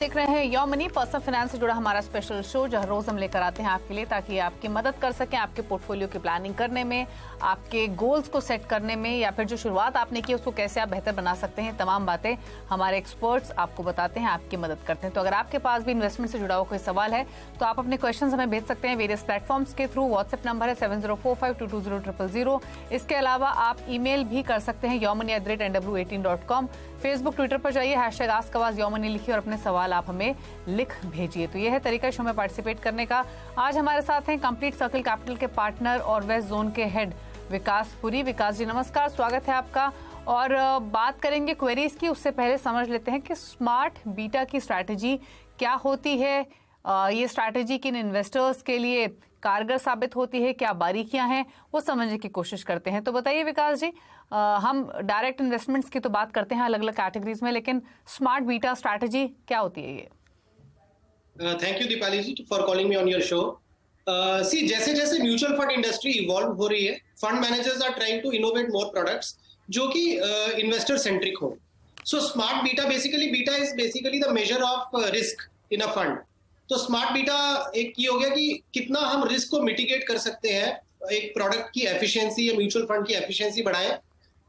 देख रहे हैं योर मनी पर्सनल फाइनेंस से जुड़ा हमारा स्पेशल शो जो हर रोज हम लेकर आते हैं आपके लिए, ताकि आपकी मदद कर सकें आपके पोर्टफोलियो की प्लानिंग करने में, आपके गोल्स को सेट करने में, या फिर जो शुरुआत आपने की उसको कैसे आप बेहतर बना सकते हैं। तमाम बातें हमारे एक्सपर्ट्स आपको बताते हैं, आपकी मदद करते हैं। तो अगर आपके पास भी इन्वेस्टमेंट से जुड़ा हुआ कोई सवाल है तो आप अपने क्वेश्चन हमें भेज सकते हैं वेरियस प्लेटफॉर्म्स के थ्रू। व्हाट्सएप नंबर है 7045220000। इसके अलावा आप ईमेल भी कर सकते हैं yourmoney@nw18.com। फेसबुक ट्विटर पर जाइए, #AskAwaz योरमनी लिखिए और अपने सवाल आप हमें लिख भेजिए। तो यह है तरीका शो में पार्टिसिपेट करने का। आज हमारे साथ हैं कंप्लीट सर्कल कैपिटल के पार्टनर और वेस्ट जोन के हेड विकास पुरी। विकास जी नमस्कार, स्वागत है आपका। और बात करेंगे क्वेरीज की, उससे पहले समझ लेते हैं कि स्मार्ट बीटा की स्ट्रैटेजी क्या होती है। ये स्ट्रैटेजी किन इन्वेस्टर्स के लिए कारगर साबित होती है, क्या बारीकियां हैं, वो समझने की कोशिश करते हैं। तो बताइए विकास जी, हम डायरेक्ट इन्वेस्टमेंट्स की तो बात करते हैं अलग अलग कैटेगरीज में, लेकिन स्मार्ट बीटा स्ट्रैटेजी क्या होती है ये? Thank you Deepali ji for calling me on your show. See जैसे जैसे म्यूचुअल फंड इंडस्ट्री इवॉल्व हो रही है, fund managers are trying to innovate more products जो कि इन्वेस्टर सेंट्रिक हो। So smart beta beta is basically the measure of risk in a fund. तो smart beta एक ये हो गया कि कितना हम रिस्क को मिटिगेट कर सकते हैं, एक प्रोडक्ट की एफिशिएंसी या म्यूचुअल फंड की एफिशिएंसी बढ़ाएं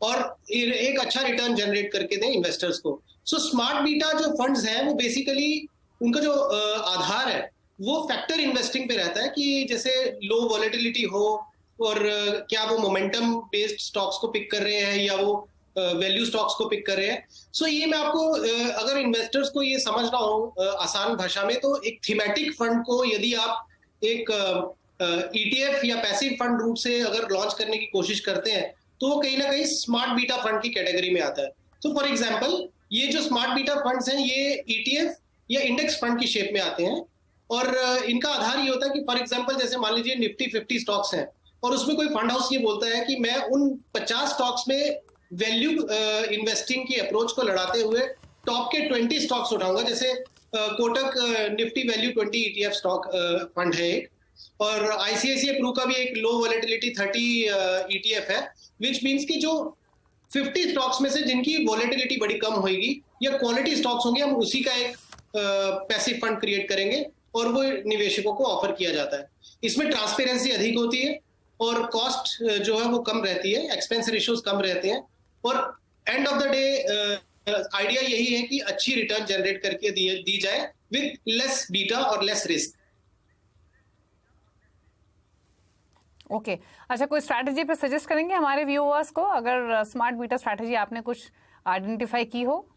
और एक अच्छा रिटर्न जनरेट करके दें इन्वेस्टर्स को। सो स्मार्ट बीटा जो फंड्स हैं वो बेसिकली उनका जो आधार है वो फैक्टर इन्वेस्टिंग पे रहता है कि जैसे लो वॉलेटिलिटी हो और क्या वो मोमेंटम बेस्ड स्टॉक्स को पिक कर रहे हैं या वो वैल्यू स्टॉक्स को पिक कर रहे हैं। सो ये मैं आपको अगर इन्वेस्टर्स को ये समझना हो आसान भाषा में, तो एक थीमेटिक फंड को यदि आप एक ईटीएफ या पैसिव फंड रूट से अगर लॉन्च करने की कोशिश करते हैं तो वो कहीं ना कहीं स्मार्ट बीटा फंड की कैटेगरी में आता है। तो फॉर एग्जाम्पल ये जो स्मार्ट बीटा फंड्स हैं ये ईटीएफ या इंडेक्स फंड की शेप में आते हैं और इनका आधार ये होता है कि फॉर एग्जांपल जैसे मान लीजिए निफ्टी 50 स्टॉक्स हैं और उसमें कोई फंड हाउस ये बोलता है कि मैं उन 50 स्टॉक्स में वैल्यू इन्वेस्टिंग की अप्रोच को लड़ाते हुए टॉप के 20 स्टॉक्स उठाऊंगा। जैसे Kotak Nifty value 20 ETF stock fund है एक, और आईसीआईसीआई प्रू का भी एक लो वॉलेटिलिटी 30 ईटीएफ है, विच मीन्स कि जो 50 स्टॉक्स में से जिनकी वॉलेटिलिटी बड़ी कम होगी या क्वालिटी स्टॉक्स होंगे, हम उसी का एक पैसिव फंड क्रिएट करेंगे और वो निवेशकों को ऑफर किया जाता है। इसमें ट्रांसपेरेंसी अधिक होती है और कॉस्ट जो है वो कम रहती है, एक्सपेंस रेशियोज कम रहते हैं और end of the day idea यही है कि अच्छी रिटर्न जनरेट करके दी जाए विद लेस बीटा और लेस रिस्क। ओके अच्छा, कोई स्ट्रैटेजी पे सजेस्ट करेंगे हमारे व्यूअर्स को, अगर स्मार्ट बीटा स्ट्रैटेजी आपने कुछ आइडेंटिफाई की हो?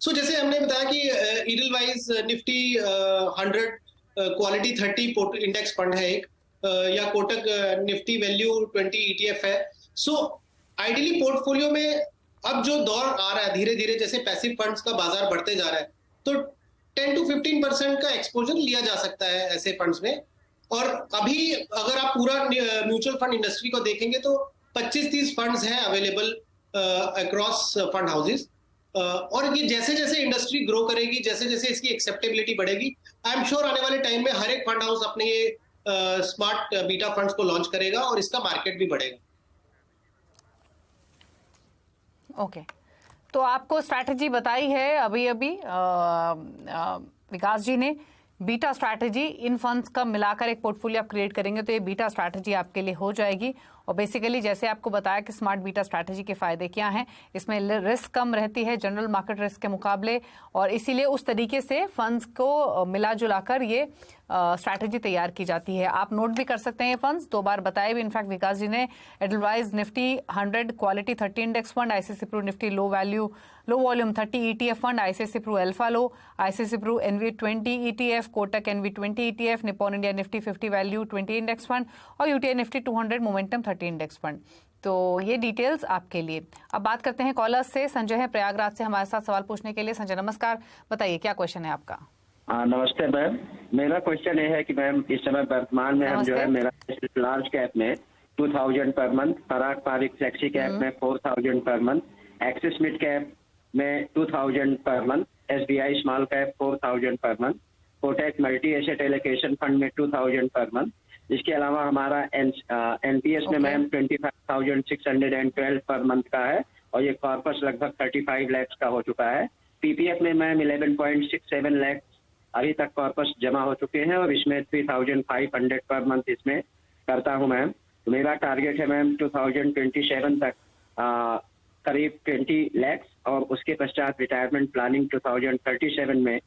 सो जैसे हमने बताया कि Edelweiss Nifty 100 quality 30 index fund है एक, या कोटक निफ्टी वैल्यू 20 ईटीएफ है। सो आइडियली पोर्टफोलियो में अब जो दौर आ रहा है धीरे धीरे, जैसे पैसिव फंड्स का बाजार बढ़ते जा रहा है, तो 10 to 15% का एक्सपोजर लिया जा सकता है ऐसे फंड्स में। और अभी अगर आप पूरा म्यूचुअल फंड इंडस्ट्री को देखेंगे तो 25-30 फंड्स हैं अवेलेबल अक्रॉस फंड हाउसेस। और ये जैसे जैसे इंडस्ट्री ग्रो करेगी, जैसे जैसे इसकी एक्सेप्टेबिलिटी बढ़ेगी, आई एम श्योर आने वाले टाइम में हर एक फंड हाउस अपने ये स्मार्ट बीटा फंड्स को लॉन्च करेगा और इसका मार्केट भी बढ़ेगा। ओके तो आपको स्ट्रैटेजी बताई है अभी अभी विकास जी ने, बीटा स्ट्रैटेजी। इन फंड्स का मिलाकर एक पोर्टफोलियो आप क्रिएट करेंगे तो ये बीटा स्ट्रैटेजी आपके लिए हो जाएगी। और बेसिकली जैसे आपको बताया कि स्मार्ट बीटा स्ट्रैटेजी के फायदे क्या हैं, इसमें रिस्क कम रहती है जनरल मार्केट रिस्क के मुकाबले, और इसीलिए उस तरीके से फंड्स को मिला जुलाकर ये स्ट्रैटेजी तैयार की जाती है। आप नोट भी कर सकते हैं ये फंड्स, 2 बार बताए भी इनफैक्ट विकास जी ने। Edelweiss Nifty 100 quality 30 index fund, ICICI Pru Nifty low volume 30 ETF fund, ICICI Pru alpha low, ICICI Pru NV 20 ETF, Kotak NV 20 ETF, Nippon India Nifty 50 value 20 index fund और UTI Nifty 200 momentum 30 index fund. तो ये details आपके लिए। अब बात करते हैं callers से। संजय है प्रयागराज से हमारे साथ सवाल पूछने के लिए। संजय नमस्कार, बताइए क्या क्वेश्चन है आपका? नमस्ते मैम, मेरा क्वेश्चन ये है कि मैम इस समय वर्तमान में हम जो है मेरा लार्ज कैप में 2000 पर मंथ, पराग पारिक फ्लेक्सी कैप में 4000 per month, axis mid cap में 2000 per month, SBI small cap 4000 per month, Kotak multi asset allocation fund में 2000 पर मंथ। इसके अलावा हमारा एनपीएस में मैम 25,612 पर मंथ का है और ये कॉर्पस लगभग 35 लाख का हो चुका है। पीपीएफ में मैम 11.67 लाख अभी तक कॉर्पस जमा हो चुके हैं और इसमें 3,500 पर मंथ इसमें करता हूं मैम। तो मेरा टारगेट है मैम 2027 तक करीब 20 लाख और उसके पश्चात रिटायरमेंट प्लानिंग 2037 में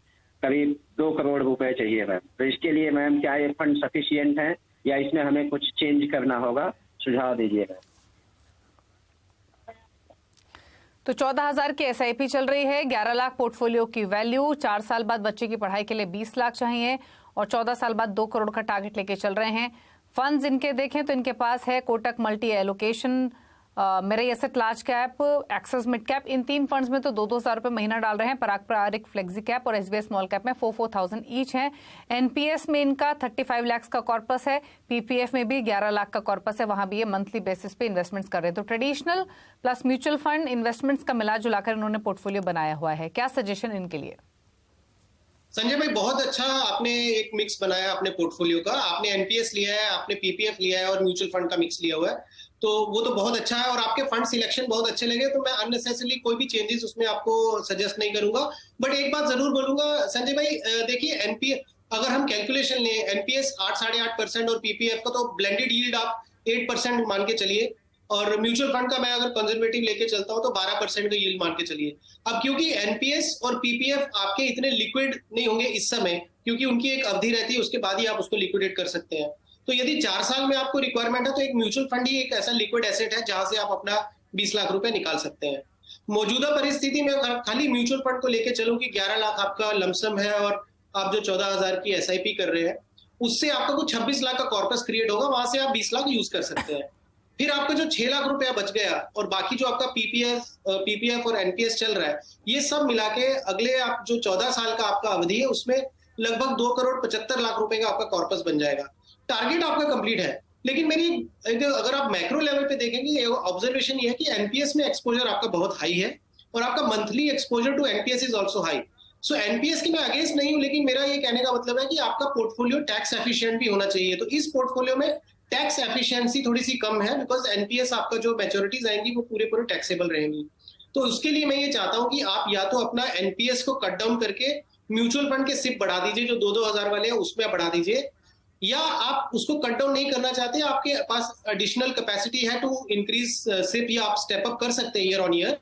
करीब 2 करोड़ रुपए चाहिए मैम। तो इसके लिए मैम क्या ये फंड सफिशिएंट है या इसमें हमें कुछ चेंज करना होगा, सुझाव दीजिए मैम। तो 14,000 की एसआईपी चल रही है, 11 लाख पोर्टफोलियो की वैल्यू, 4 साल बाद बच्चे की पढ़ाई के लिए 20 लाख चाहिए और 14 साल बाद 2 करोड़ का टारगेट लेके चल रहे हैं। फंड्स इनके देखें तो इनके पास है Kotak multi allocation, Mirae asset large cap, Axis mid cap, इन 3 फंड्स में तो 2,000 रुपए महीना डाल रहे हैं। पराग पारिक फ्लेक्सी कैप और एसबीआई स्मॉल कैप में 4,000 ईच है। एनपीएस में इनका 35 लाख का कॉर्पस है, पीपीएफ में भी 11 लाख का कॉर्पस है, वहां भी ये मंथली बेसिस पे इन्वेस्टमेंट्स कर रहे हैं। तो traditional plus mutual fund investments का मिला जुलाकर इन्होंने पोर्टफोलियो बनाया हुआ है। क्या सजेशन इनके लिए? संजय भाई, बहुत अच्छा आपने एक मिक्स बनाया अपने पोर्टफोलियो का। आपने एनपीएस लिया है, आपने पीपीएफ लिया है और म्यूचुअल फंड का मिक्स लिया हुआ है, तो वो तो बहुत अच्छा है और आपके फंड सिलेक्शन बहुत अच्छे लगे। तो मैं अननेसेसरली कोई भी चेंजेस उसमें आपको सजेस्ट नहीं करूंगा। बट एक बात जरूर बोलूंगा संजय भाई, देखिए एनपीएफ अगर हम कैलकुलेशन लें, एनपीएस 8-8.5% और पीपीएफ का तो ब्लेंडेड यील्ड आप 8% मान के चलिए और म्यूचुअल फंड का मैं अगर कंजर्वेटिव लेके चलता हूं तो 12% का यील्ड मान के चलिए। अब क्योंकि एनपीएस और पीपीएफ आपके इतने लिक्विड नहीं होंगे इस समय, क्योंकि उनकी एक अवधि रहती है, उसके बाद ही आप उसको लिक्विडेट कर सकते हैं। तो यदि 4 साल में आपको रिक्वायरमेंट है तो एक म्यूचुअल फंड ही एक ऐसा लिक्विड एसेट है जहां से आप अपना 20 लाख रुपए निकाल सकते हैं। मौजूदा परिस्थिति में खाली म्यूचुअल फंड को लेकर चलूं कि 11 लाख आपका लमसम है और आप जो 14,000 की एसआईपी कर रहे हैं, उससे आपका कुछ 26 लाख का कॉर्पस क्रिएट होगा, वहां से आप 20 लाख यूज कर सकते हैं। फिर आपका जो 6 लाख रुपया बच गया और बाकी जो आपका पीपीएफ और एनपीएस चल रहा है, ये सब मिला के अगले आप जो 14 साल का आपका अवधि है उसमें लगभग 2 करोड़ 75 लाख रुपए का आपका कॉर्पस बन जाएगा। टारगेट आपका कंप्लीट है, लेकिन मेरी अगर आप मैक्रो लेवल पे देखेंगे, ऑब्जर्वेशन ये है कि एनपीएस में एक्सपोजर आपका बहुत हाई है और आपका monthly exposure to NPS is also high. So NPS की मैं अगेंस्ट नहीं हूं, लेकिन मेरा ये कहने का मतलब है कि आपका पोर्टफोलियो टैक्स एफिशिएंट भी होना चाहिए। तो इस पोर्टफोलियो में टैक्स एफिशिएंसी थोड़ी सी कम है, बिकॉज एनपीएस आपका जो मैच्योरिटीज आएंगी वो पूरे टैक्सेबल रहेंगी। तो उसके लिए मैं ये चाहता हूं कि आप या तो अपना एनपीएस को कट डाउन करके म्यूचुअल फंड के सिप बढ़ा दीजिए, जो 2-2 हजार वाले हैं उसमें बढ़ा दीजिए, या आप उसको कट डाउन नहीं करना चाहते, आपके पास एडिशनल कैपेसिटी है टू इंक्रीज सिप या आप स्टेप अप कर सकते हैं ईयर ऑन ईयर,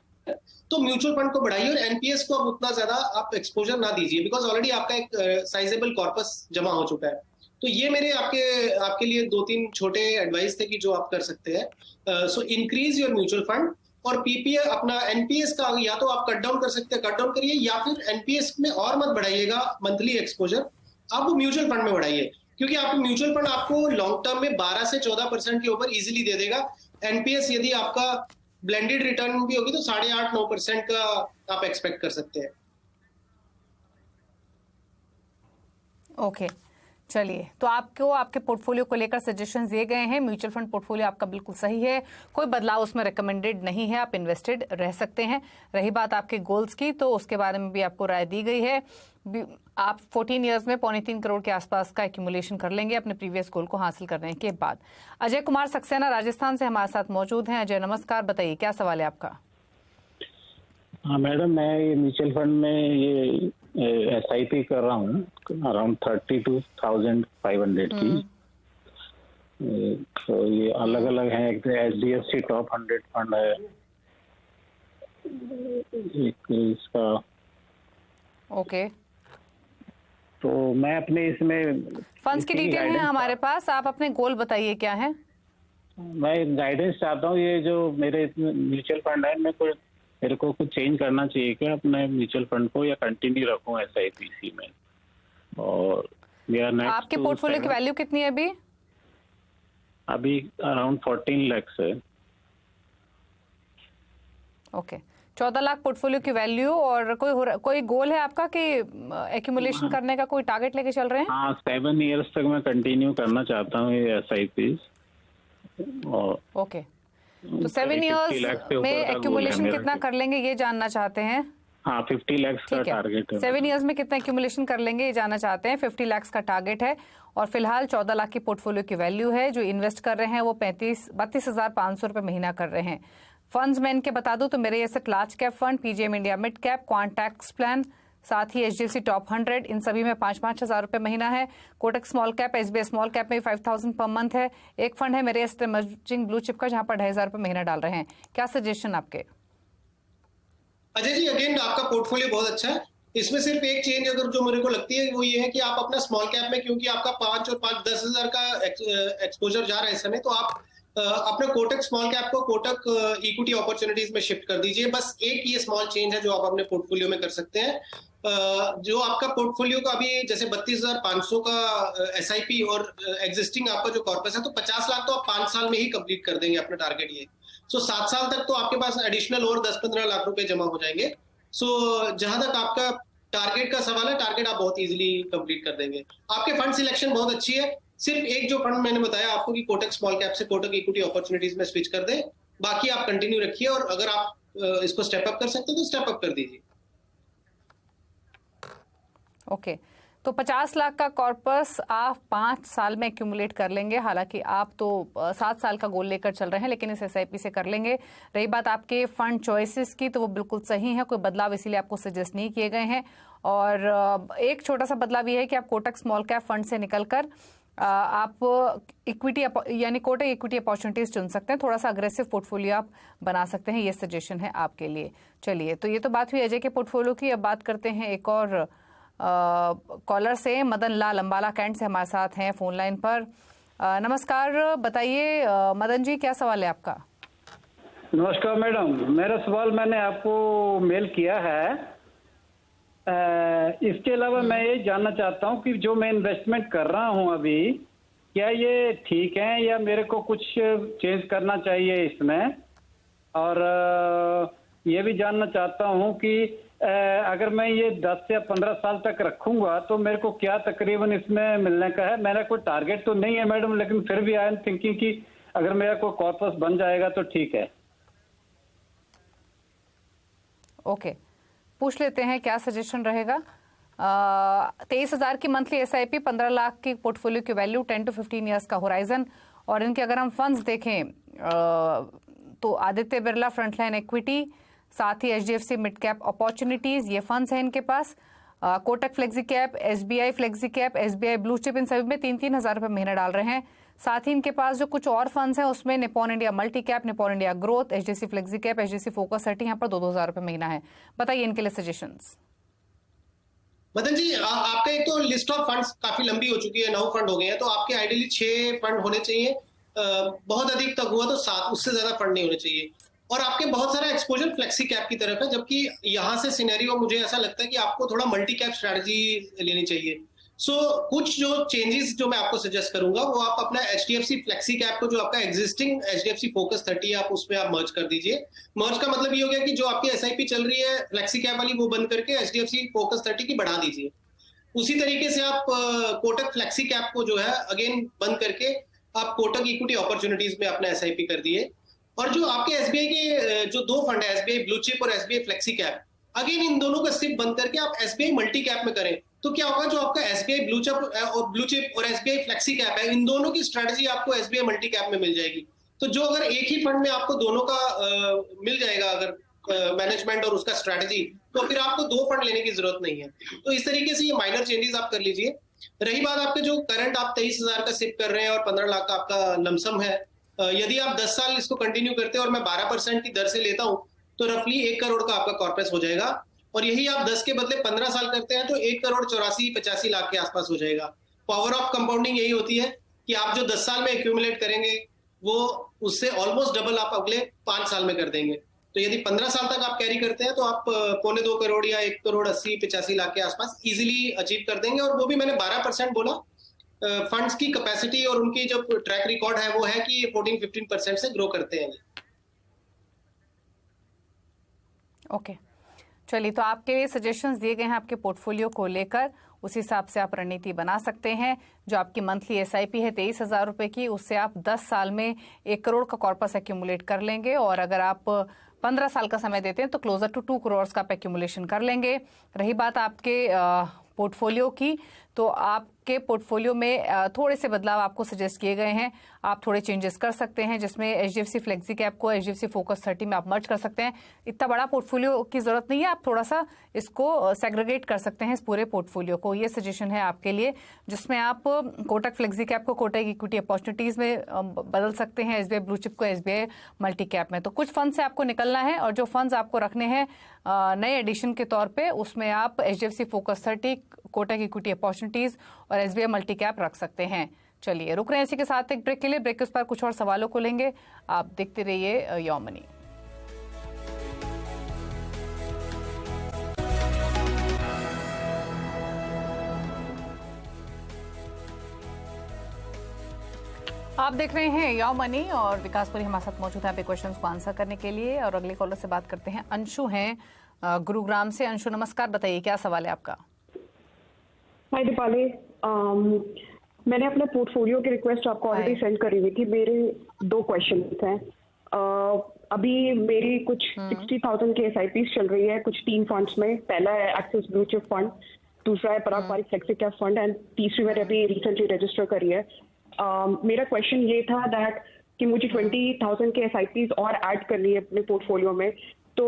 तो म्यूचुअल फंड को बढ़ाइए और एनपीएस को अब उतना ज्यादा आप एक्सपोजर ना दीजिए, बिकॉज ऑलरेडी आपका एक साइजेबल कॉर्पस जमा हो चुका है। तो ये मेरे आपके लिए 2-3 छोटे एडवाइस थे कि जो आप कर सकते हैं। So increase your mutual fund और पीपीएफ अपना एनपीएस का या तो आप कट डाउन कर सकते हैं, कट डाउन करिए, या फिर एनपीएस में और मत बढ़ाइएगा मंथली एक्सपोजर, आप वो म्यूचुअल फंड में बढ़ाइए, क्योंकि आपको म्यूचुअल फंड आपको लॉन्ग टर्म में 12 से 14% के ऊपर इजीली दे देगा। एनपीएस यदि आपका ब्लेंडेड रिटर्न भी होगी तो 8.5-9% का आप एक्सपेक्ट कर सकते हैं। ओके, चलिए, तो आपको आपके पोर्टफोलियो को लेकर सजेशंस दिए गए हैं। म्यूचुअल फंड पोर्टफोलियो आपका बिल्कुल सही है, कोई बदलाव उसमें रिकमेंडेड नहीं है, आप इन्वेस्टेड रह सकते हैं। रही बात आपके गोल्स की, तो उसके बारे में भी आपको राय दी गई है। आप 14 इयर्स में 3.25 करोड़ के आसपास का एक्यूमुलेशन कर लेंगे अपने प्रीवियस गोल को हासिल करने के बाद। अजय कुमार सक्सेना राजस्थान से हमारे साथ मौजूद हैं। अजय नमस्कार, बताइए क्या सवाल है आपका? हाँ मैडम, मैं ये म्यूचुअल फंड में ये एसआईपी कर रहा हूँ अराउंड 32,500 की। तो ये अलग अलग है, एक एचडीएफसी टॉप 100 फंड है, एक इसका। ओके, तो मैं अपने इसमें फंड्स की डिटेल है हमारे पास, आप अपने गोल बताइए क्या है। मैं गाइडेंस चाहता हूँ, ये जो मेरे म्यूचुअल फंड है मेरे को कुछ चेंज करना चाहिए क्या अपने म्यूचुअल फंड को, या कंटिन्यू रखूं एसआईपी में? और मेरा नेक्स्ट आपके पोर्टफोलियो की वैल्यू कितनी है अभी अराउंड 14 लाख है। ओके, 14 लाख पोर्टफोलियो की वैल्यू। और कोई गोल है आपका कि एक्यूमुलेशन करने का कोई टारगेट लेके चल रहे हैं? हाँ, 7 इयर्स तक मैं कंटिन्यू करना चाहता हूँ ये एसआईपी। ओके, तो 7 इयर्स में एक्यूमुलेशन कितना कर लेंगे ये जानना चाहते हैं? हाँ, 50 लाख का टारगेट है। 7 इयर्स में कितना एक्यूमुलेशन कर लेंगे ये जानना चाहते हैं। 50 लाख का टारगेट है और फिलहाल 14 लाख की पोर्टफोलियो की वैल्यू है। जो इन्वेस्ट कर रहे हैं वो 32,500 रुपए महीना कर रहे हैं। फंड्स में इनके बता दूं तो Mirae asset large cap fund, PGIM India mid cap, quant tax plan, साथ ही एचडीएफसी टॉप 100, इन सभी में 5-5 हज़ार रुपए महीना है। Kotak small cap, SBI small cap में 5000 पर मंथ है। एक फंड है मेरे एसेट इमर्जिंग ब्लू चिप का, जहां पर 2,500 रुपए महीना डाल रहे हैं। क्या सजेशन आपके? अजय जी, अगेन आपका पोर्टफोलियो बहुत अच्छा है। इसमें सिर्फ एक चेंज अगर जो मेरे को लगती है वो ये है कि आप अपना स्मॉल कैप में, क्योंकि आपका 5 और 5-10 हज़ार का एक्सपोजर जा रहा है इस समय, तो आप अपना कोटक स्मॉल कैप को कोटक इक्विटी अपॉर्चुनिटीज में शिफ्ट कर दीजिए। बस एक ये स्मॉल चेंज है जो आप अपने पोर्टफोलियो में कर सकते हैं। जो आपका पोर्टफोलियो का अभी जैसे 32,500 का एसआईपी और एग्जिस्टिंग आपका जो कॉर्पस है, तो 50 लाख तो आप 5 साल में ही कंप्लीट कर देंगे अपना टारगेट ये। सो 7 साल तक तो आपके पास एडिशनल और 10-15 लाख रुपए जमा हो जाएंगे। सो जहां तक आपका टारगेट का सवाल है, टारगेट आप बहुत इजीली कंप्लीट कर देंगे। आपके फंड सिलेक्शन बहुत अच्छी है। सिर्फ एक जो फंड मैंने बताया आपको कि कोटक स्मॉल कैप से कोटक इक्विटी अपॉर्चुनिटीज में स्विच कर दें, बाकी आप कंटिन्यू रखिए, और अगर आप इसको स्टेप अप कर सकते हैं तो स्टेप अप कर दीजिए। ओके, तो 50 लाख का कॉर्पस आप 5 साल में एक्यूमुलेट कर लेंगे। हालांकि आप तो 7 साल का गोल लेकर चल रहे हैं, लेकिन इस एसआईपी से कर लेंगे। रही बात आपके फंड चॉइसेस की, तो वो बिल्कुल सही है, कोई बदलाव इसीलिए आपको सजेस्ट नहीं किए गए हैं। और एक छोटा सा बदलाव ये है कि आप कोटक स्मॉल कैप फंड से निकलकर आप इक्विटी यानी कोटक इक्विटी अपॉर्चुनिटीज चुन सकते हैं। थोड़ा सा अग्रेसिव पोर्टफोलियो आप बना सकते हैं, ये सजेशन है आपके लिए। चलिए, तो ये तो बात हुई अजय के पोर्टफोलियो की। अब बात करते हैं एक और कॉलर से। मदन लाल अंबाला कैंट से हमारे साथ हैं फोन लाइन पर। नमस्कार, बताइए मदन जी, क्या सवाल है आपका? नमस्कार मैडम, मेरा सवाल मैंने आपको मेल किया है। इसके अलावा मैं ये जानना चाहता हूँ कि जो मैं इन्वेस्टमेंट कर रहा हूँ अभी, क्या ये ठीक है या मेरे को कुछ चेंज करना चाहिए इसमें? और ये भी जानना चाहता हूँ कि अगर मैं ये 10 या 15 साल तक रखूंगा तो मेरे को क्या तकरीबन इसमें मिलने का है? मेरा कोई टारगेट तो नहीं है मैडम, लेकिन फिर भी आई एम थिंकिंग कि अगर मेरा कोई कॉर्पस बन जाएगा तो ठीक है। ओके, पूछ लेते हैं क्या सजेशन रहेगा। 23,000 की मंथली एसआईपी, 15 लाख की पोर्टफोलियो की वैल्यू, 10 to 15 ईयर्स का होराइजन। और इनके अगर हम फंड्स देखें तो आदित्य बिरला फ्रंटलाइन इक्विटी, साथ ही एचडीएफसी मिड कैप अपॉर्चुनिटीज, ये फंड्स हैं इनके पास। Kotak flexi cap, SBI flexi cap, SBI blue chip, इन सभी में 3-3 हज़ार रुपये महीना डाल रहे हैं। साथ ही इनके पास जो कुछ और फंड्स हैं उसमें Nippon India multi cap, Nippon India growth, HDFC flexi cap, HDFC focus 30, यहाँ पर 2-2 हज़ार रुपये महीना है। बताइए इनके लिए सजेशंस। मदन जी, आपका एक तो लिस्ट ऑफ फंड्स काफी लंबी हो चुकी है, 9 फंड हो गए हैं, तो आपके आइडियली 6 फंड होने चाहिए। बहुत अधिक तक हुआ तो 7, उससे ज्यादा फंड नहीं होने चाहिए। और आपके बहुत सारा एक्सपोजर फ्लेक्सी कैप की तरफ है, जबकि यहाँ से सिनेरियो मुझे ऐसा लगता है कि आपको थोड़ा मल्टी कैप स्ट्रेटजी लेनी चाहिए। सो कुछ जो चेंजेस जो मैं आपको सजेस्ट करूंगा, वो आप अपना एचडीएफसी फ्लेक्सी कैप को, जो आपका एग्जिस्टिंग एचडीएफसी फोकस 30 है, आप उसमें आप मर्ज कर दीजिए। मर्ज का मतलब ये हो गया कि जो आपकी एसआईपी चल रही है फ्लेक्सी कैप वाली, वो बंद करके एचडीएफसी फोकस 30 की बढ़ा दीजिए। उसी तरीके से आप कोटक फ्लेक्सी कैप को जो है अगेन बंद करके आप कोटक इक्विटी अपॉर्चुनिटीज में अपना एसआईपी कर दिए। और जो आपके एसबीआई के जो 2 फंड है, एसबीआई ब्लू चिप और SBI flexi cap, again in दोनों का सिर्फ बंद करके आप एसबीआई मल्टी कैप में करें। तो क्या होगा, जो आपका एसबीआई ब्लू चिप और एसबीआई फ्लेक्सी कैप है, इन दोनों की स्ट्रेटजी आपको एसबीआई मल्टी कैप में मिल जाएगी। तो जो अगर एक ही फंड में आपको दोनों का मिल जाएगा अगर मैनेजमेंट और उसका स्ट्रेटजी, तो फिर आपको 2 फंड लेने की जरूरत नहीं है। तो इस तरीके से ये माइनर चेंजेस आप कर लीजिए। रही बात आपके जो करंट आप 23,000 का सिप कर रहे हैं और 15 लाख का आपका लमसम है, यदि आप 10 साल इसको कंटिन्यू करते हैं और मैं 12% की दर से लेता हूं, तो रफली 1 करोड़ का आपका कॉर्पस हो जाएगा। और यही आप 10 के बदले 15 साल करते हैं तो 1,84,85 लाख के आसपास हो जाएगा। पावर ऑफ कंपाउंडिंग यही होती है कि आप जो 10 साल में एक्यूमुलेट करेंगे, वो उससे ऑलमोस्ट डबल आप अगले 5 साल में कर देंगे। तो यदि 15 साल तक आप कैरी करते हैं तो आप 1.25 करोड़ या 1,80,85 लाख के आसपास इजीली अचीव कर देंगे। और वो भी मैंने 12% बोला। फंड्स की कैपेसिटी और उनकी जो ट्रैक रिकॉर्ड है वो है कि ये 14-15% से ग्रो करते हैं। ओके, चलिए, तो आपके लिए सजेशंस दिए गए हैं आपके पोर्टफोलियो को लेकर। उस हिसाब से आप रणनीति बना सकते हैं। जो आपकी मंथली एसआईपी है 23,000 रुपये की, उससे आप 10 साल में 1 करोड़ का कॉर्पस एक्यूमुलेट कर लेंगे। और अगर आप 15 साल का समय देते हैं तो क्लोजर टू 2 करोड़ का आप एक्यूमुलेशन कर लेंगे। रही बात आपके पोर्टफोलियो की, तो आपके पोर्टफोलियो में थोड़े से बदलाव आपको सजेस्ट किए गए हैं। आप थोड़े चेंजेस कर सकते हैं, जिसमें HDFC फ्लेक्सी कैप को HDFC फोकस 30 में आप मर्ज कर सकते हैं। इतना बड़ा पोर्टफोलियो की जरूरत नहीं है, आप थोड़ा सा इसको सेग्रीगेट कर सकते हैं इस पूरे पोर्टफोलियो को। ये सजेशन है आपके लिए, जिसमें आप कोटक फ्लेक्सी कैप को कोटक इक्विटी अपॉर्चुनिटीज में बदल सकते हैं, SBI ब्लू चिप को SBI मल्टी कैप में। तो कुछ फंड से आपको निकलना है और जो फंड्स आपको रखने हैं नए एडिशन के तौर पे, उसमें आप HDFC focus 30, Kotak equity opportunities और SBI मल्टी कैप रख सकते हैं। चलिए रुक रहे हैं इसी के साथ एक ब्रेक के लिए। ब्रेक के उस पर कुछ और सवालों को लेंगे। आप देखते रहिए योर मनी। आप देख रहे हैं योर मनी और विकासपुरी हमारे साथ मौजूद है यहाँ पे क्वेश्चंस को आंसर करने के लिए। और अगले कॉलर से बात करते हैं। अंशु हैं गुरुग्राम से। अंशु नमस्कार, बताइए क्या सवाल है आपका? हाय दीपाली, मैंने अपने पोर्टफोलियो की रिक्वेस्ट आपको ऑलरेडी सेंड करी हुई थी। मेरे 2 क्वेश्चन हैं। अभी मेरी कुछ 60,000 की SIPs चल रही है कुछ 3 फंड्स में। पहला है एक्सिस ब्लू चिप फंड, दूसरा है Parag Parikh flexi cap fund and तीसरी मैंने अभी रिसेंटली रजिस्टर करी है। मेरा क्वेश्चन ये था दैट कि मुझे 20,000 के SIPs और ऐड करनी है अपने पोर्टफोलियो में। तो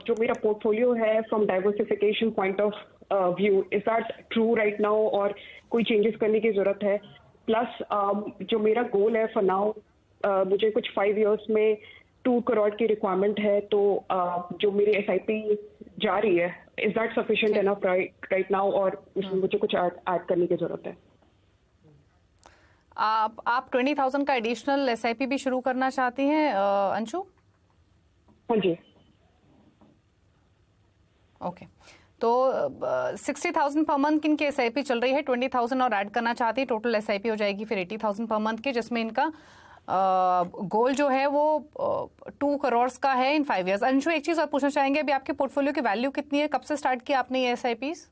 जो मेरा पोर्टफोलियो है from diversification point of view, is that true right now और कोई चेंजेस करने की जरूरत है? प्लस जो मेरा गोल है फॉर नाउ, मुझे कुछ 5 इयर्स में 2 करोड़ की रिक्वायरमेंट है। तो जो मेरी SIP जा रही है, is that sufficient enough right now और उसमें मुझे कुछ ऐड करने की जरूरत है? आप 20,000 का एडिशनल SIP भी शुरू करना चाहती हैं अंशु? हाँ जी। ओके, तो 60,000 पर मंथ इनकी SIP चल रही है, 20,000 और ऐड करना चाहती है, टोटल SIP हो जाएगी फिर 80,000 पर मंथ की, जिसमें इनका गोल जो है वो 2 करोड़ का है इन 5 इयर्स। अंशु एक चीज और पूछना चाहेंगे, अभी आपके पोर्टफोलियो की वैल्यू कितनी है? कब से स्टार्ट किया आपने ये SIPs?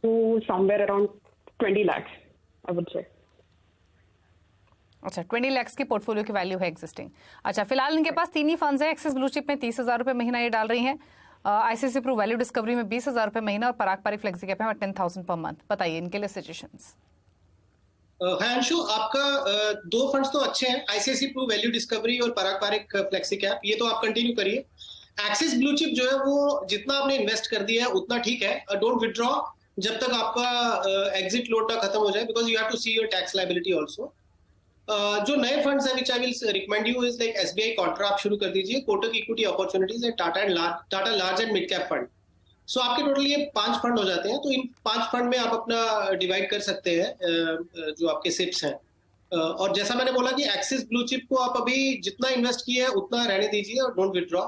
To somewhere around 20 lakhs, I would say. अच्छा, 20 लाख की पोर्टफोलियो की वैल्यू है एग्जिस्टिंग। अच्छा, फिलहाल इनके पास 3 ही फंड्स हैं। एक्सिस ब्लू चिप में 30,000 रुपए महीना ये डाल रही हैं, ICICI प्रू वैल्यू डिस्कवरी में 20,000 रुपए महीना और पराग पारिक फ्लेक्सी कैप में 10,000 पर मंथ। बताइए इनके लिए सजेशंस। हाय अंशु, आपका 2 फंड्स तो अच्छे हैं, ICICI प्रू वैल्यू डिस्कवरी और पराग पारिक फ्लेक्सी कैप, ये तो आप कंटिन्यू करिए। एक्सिस ब्लू चिप जो है वो जितना आपने इन्वेस्ट कर दिया है उतना ठीक है। डोंट विथड्रॉ जब तक आपका एग्जिट लोड ना खत्म हो जाए, because you have to see your tax liability also. जो नए फंड्स हैं which I will recommend you is like SBI contra आप शुरू कर दीजिए, Kotak equity opportunities and Tata large and mid cap fund. So आपके टोटल ये 5 फंड हो जाते हैं। तो इन 5 फंड में आप अपना डिवाइड कर सकते हैं जो आपके सिप्स हैं। और जैसा मैंने बोला कि एक्सिस ब्लू चिप को आप अभी जितना इन्वेस्ट किया है उतना रहने दीजिए और डोंट विथड्रॉ।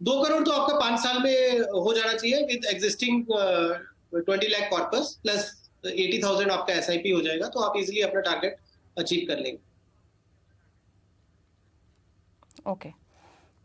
2 करोड़ तो आपका 5 साल में हो जाना चाहिए with existing 20 lakh corpus plus 80,000 आपका SIP हो जाएगा, तो आप इजीली अपना टारगेट अचीव कर लेंगे। ओके,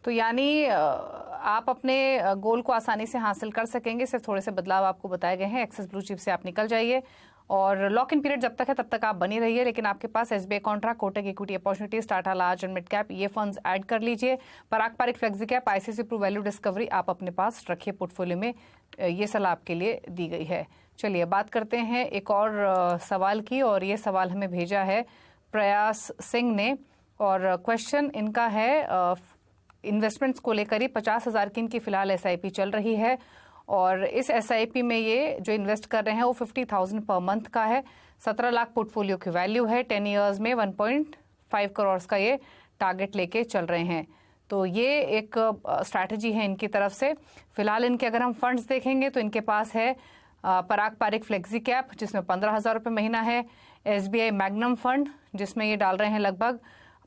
तो यानी आप अपने गोल को आसानी से हासिल कर सकेंगे, सिर्फ थोड़े से बदलाव आपको बताए गए हैं। एक्सिस ब्लू चिप से आप निकल जाइए और लॉक इन पीरियड जब तक है तब तक आप बनी रहिए, लेकिन आपके पास SBI contra, Kotak equity opportunities, Tata large and mid cap, ये फंड्स ऐड कर लीजिए। Parag Parikh flexi cap, ICICI Pru value discovery आप अपने पास रखिए पोर्टफोलियो में। ये सलाह आपके लिए दी गई है। चलिए बात करते हैं एक और सवाल की, और ये सवाल हमें भेजा है प्रयास सिंह ने, और क्वेश्चन इनका है इन्वेस्टमेंट्स को लेकर ही। 50,000 की इनकी फिलहाल SIP चल रही है और इस SIP में ये जो इन्वेस्ट कर रहे हैं वो 50,000 पर मंथ का है। 17 लाख पोर्टफोलियो की वैल्यू है। 10 इयर्स में 1.5 करोड़ का ये टारगेट लेके चल रहे हैं। तो ये एक स्ट्रैटेजी है इनकी तरफ से। फिलहाल इनके अगर हम फंड्स देखेंगे तो इनके पास है पराग पारिक फ्लेक्सी कैप जिसमें 15,000 रुपये महीना है, SBI मैग्नम फंड जिसमें ये डाल रहे हैं लगभग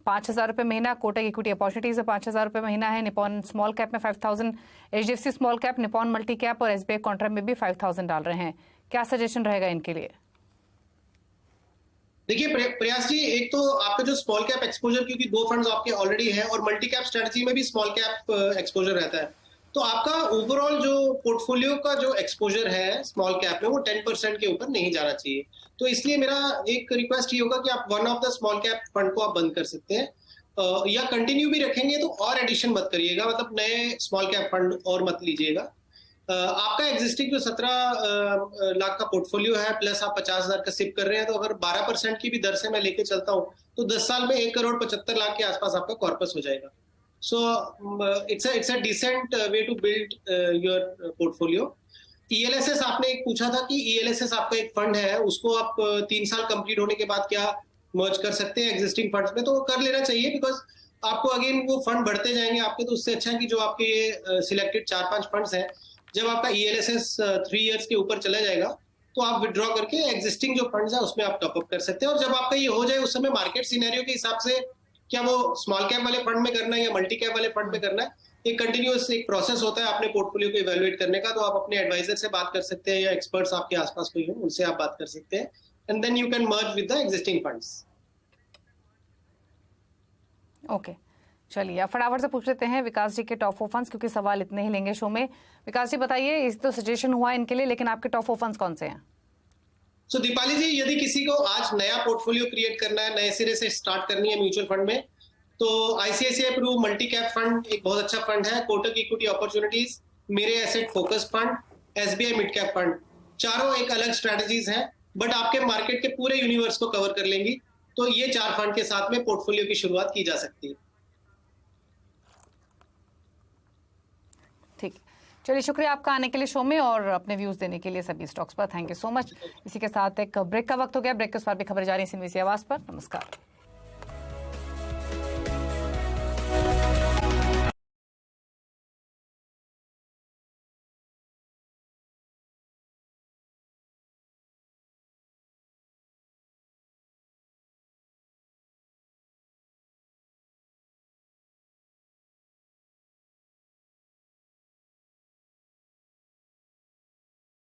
5,000 रुपये महीना, कोटक इक्विटी अपॉर्चुनिटीज में 5,000 रुपये महीना है, निपॉन स्मॉल कैप में 5,000, HDFC small cap, Nippon multi cap और SBI कॉन्ट्रा में भी 5,000 डाल रहे हैं। क्या सजेशन रहेगा इनके लिए? देखिए प्रयास जी, एक तो आपका जो स्मॉल कैप एक्सपोजर, क्योंकि 2 फंड्स आपके ऑलरेडी हैं और मल्टी कैप स्ट्रेटजी में भी स्मॉल कैप एक्सपोजर रहता है, तो आपका ओवरऑल जो पोर्टफोलियो का जो एक्सपोजर है स्मॉल कैप में वो 10% के ऊपर नहीं जाना चाहिए। तो इसलिए मेरा एक रिक्वेस्ट ये होगा कि आप one of the small cap fund को आप बंद कर सकते हैं, या कंटिन्यू भी रखेंगे तो और एडिशन मत करिएगा, मतलब नए स्मॉल कैप फंड और मत लीजिएगा। आपका एग्जिस्टिंग जो 17 लाख का पोर्टफोलियो है प्लस आप 50,000 का सिप कर रहे हैं, तो अगर 12% की भी दर से मैं लेके चलता हूँ तो 10 साल में 1,75,00,000 के आसपास आपका कॉर्पस हो जाएगा. So it's a decent way to build your portfolio. ELSS आपने एक पूछा था कि ELSS आपका एक फंड है, उसको आप 3 साल कंप्लीट होने के बाद क्या मर्ज कर सकते हैं एग्जिस्टिंग फंड्स में, तो वो कर लेना चाहिए. बिकॉज आपको अगेन वो फंड बढ़ते जाएंगे आपके, तो उससे अच्छा है कि जो आपके ये सिलेक्टेड 4-5 फंड्स हैं, जब आपका ELSS 3 इयर्स के ऊपर चला जाएगा तो आप विड्रॉ करके एग्जिस्टिंग जो फंड्स है उसमें आप टॉपअप कर सकते हैं. और जब आपका ये हो जाए उस समय मार्केट सिनेरियो के हिसाब से क्या वो स्मॉल कैप वाले फंड में करना है या मल्टी कैप वाले फंड में करना है, एक कंटिन्यूअस एक प्रोसेस होता है अपने पोर्टफोलियो को इवैल्यूएट करने का. तो आप अपने एडवाइजर से बात कर सकते हैं या एक्सपर्ट्स आपके आसपास कोई हो उनसे आप बात कर सकते हैं, and then you can merge with the existing funds. Okay, चलिए अब फटाफट से पूछ लेते हैं विकास जी के टॉप 4 फंड्स, क्योंकि सवाल इतने ही लेंगे शो में. विकास जी बताइए, इस तो सजेशन हुआ इनके लिए, लेकिन आपके टॉप 4 फंड्स कौन से हैं? सो दीपाली जी, यदि किसी को आज नया पोर्टफोलियो क्रिएट करना है, नए सिरे से स्टार्ट करनी है म्यूचुअल फंड में, तो ICICI Pru multi cap fund एक बहुत अच्छा फंड है. कोटक इक्विटी अपॉर्चुनिटीज, मेरे asset focus fund, SBI mid cap fund, चारों एक अलग स्ट्रेटजीज हैं बट आपके मार्केट के पूरे यूनिवर्स को कवर कर लेंगी. तो ये 4 फंड के साथ में पोर्टफोलियो की शुरुआत की जा सकती है. ठीक, चलिए शुक्रिया आपका आने के लिए शो में और अपने व्यूज देने के लिए सभी स्टॉक्स पर. Thank you so much. इसी के साथ एक ब्रेक का वक्त हो गया. ब्रेक के उस पर भी खबर जारी CNBC आवाज पर. नमस्कार.